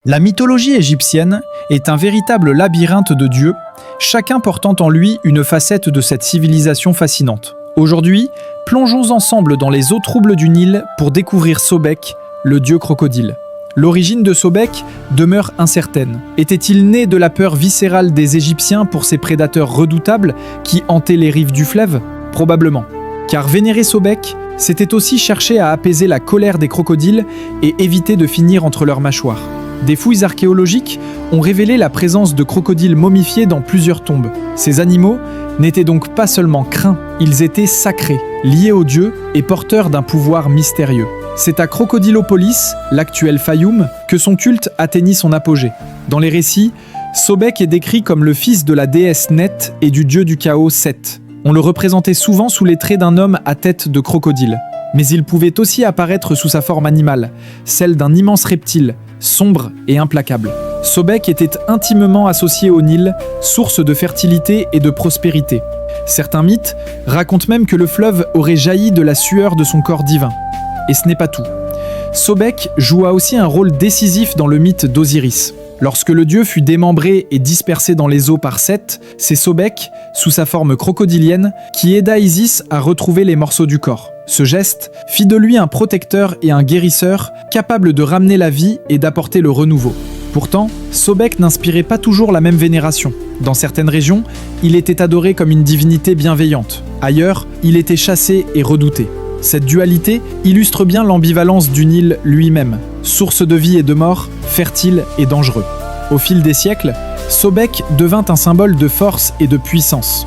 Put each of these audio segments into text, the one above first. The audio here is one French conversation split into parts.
La mythologie égyptienne est un véritable labyrinthe de dieux, chacun portant en lui une facette de cette civilisation fascinante. Aujourd'hui, plongeons ensemble dans les eaux troubles du Nil pour découvrir Sobek, le dieu crocodile. L'origine de Sobek demeure incertaine. Était-il né de la peur viscérale des Égyptiens pour ces prédateurs redoutables qui hantaient les rives du fleuve? Probablement. Car vénérer Sobek, c'était aussi chercher à apaiser la colère des crocodiles et éviter de finir entre leurs mâchoires. Des fouilles archéologiques ont révélé la présence de crocodiles momifiés dans plusieurs tombes. Ces animaux n'étaient donc pas seulement craints, ils étaient sacrés, liés aux dieux et porteurs d'un pouvoir mystérieux. C'est à Crocodilopolis, l'actuel Fayoum, que son culte atteignit son apogée. Dans les récits, Sobek est décrit comme le fils de la déesse Net et du dieu du chaos Set. On le représentait souvent sous les traits d'un homme à tête de crocodile. Mais il pouvait aussi apparaître sous sa forme animale, celle d'un immense reptile, sombre et implacable. Sobek était intimement associé au Nil, source de fertilité et de prospérité. Certains mythes racontent même que le fleuve aurait jailli de la sueur de son corps divin. Et ce n'est pas tout. Sobek joua aussi un rôle décisif dans le mythe d'Osiris. Lorsque le dieu fut démembré et dispersé dans les eaux par Seth, c'est Sobek, sous sa forme crocodilienne, qui aida Isis à retrouver les morceaux du corps. Ce geste fit de lui un protecteur et un guérisseur capable de ramener la vie et d'apporter le renouveau. Pourtant, Sobek n'inspirait pas toujours la même vénération. Dans certaines régions, il était adoré comme une divinité bienveillante. Ailleurs, il était chassé et redouté. Cette dualité illustre bien l'ambivalence du Nil lui-même, source de vie et de mort, fertile et dangereux. Au fil des siècles, Sobek devint un symbole de force et de puissance.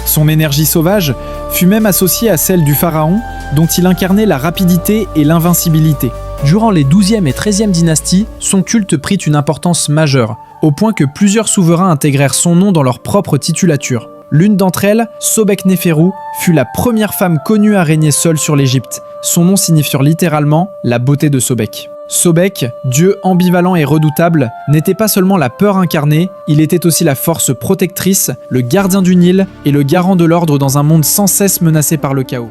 Son énergie sauvage fut même associée à celle du pharaon, dont il incarnait la rapidité et l'invincibilité. Durant les 12e et 13e dynasties, son culte prit une importance majeure, au point que plusieurs souverains intégrèrent son nom dans leur propre titulature. L'une d'entre elles, Sobek-Néferu, fut la première femme connue à régner seule sur l'Égypte. Son nom signifiant littéralement « la beauté de Sobek ». Sobek, dieu ambivalent et redoutable, n'était pas seulement la peur incarnée, il était aussi la force protectrice, le gardien du Nil et le garant de l'ordre dans un monde sans cesse menacé par le chaos.